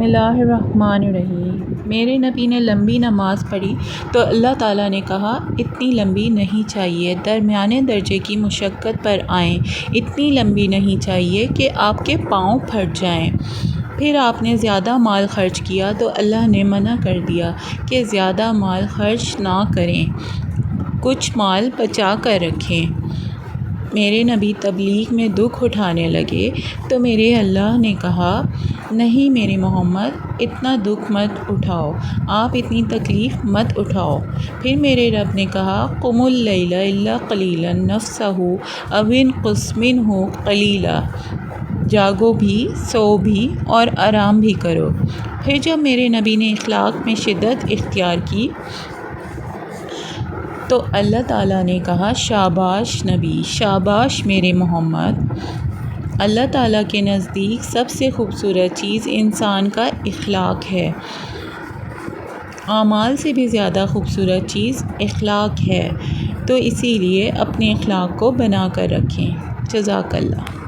بسم اللہ الرحمن الرحیم۔ میرے نبی نے لمبی نماز پڑھی تو اللہ تعالیٰ نے کہا اتنی لمبی نہیں چاہیے، درمیانے درجے کی مشقت پر آئیں، اتنی لمبی نہیں چاہیے کہ آپ کے پاؤں پھٹ جائیں۔ پھر آپ نے زیادہ مال خرچ کیا تو اللہ نے منع کر دیا کہ زیادہ مال خرچ نہ کریں، کچھ مال بچا کر رکھیں۔ میرے نبی تبلیغ میں دکھ اٹھانے لگے تو میرے اللہ نے کہا نہیں میرے محمد، اتنا دکھ مت اٹھاؤ، آپ اتنی تکلیف مت اٹھاؤ۔ پھر میرے رب نے کہا قم اللیل الا قلیلا نصفہ او انقص منہ قلیلا، جاگو بھی، سو بھی اور آرام بھی کرو۔ پھر جب میرے نبی نے اخلاق میں شدت اختیار کی تو اللہ تعالیٰ نے کہا شاباش نبی، شاباش میرے محمد۔ اللہ تعالیٰ کے نزدیک سب سے خوبصورت چیز انسان کا اخلاق ہے، اعمال سے بھی زیادہ خوبصورت چیز اخلاق ہے، تو اسی لیے اپنے اخلاق کو بنا کر رکھیں۔ جزاک اللہ۔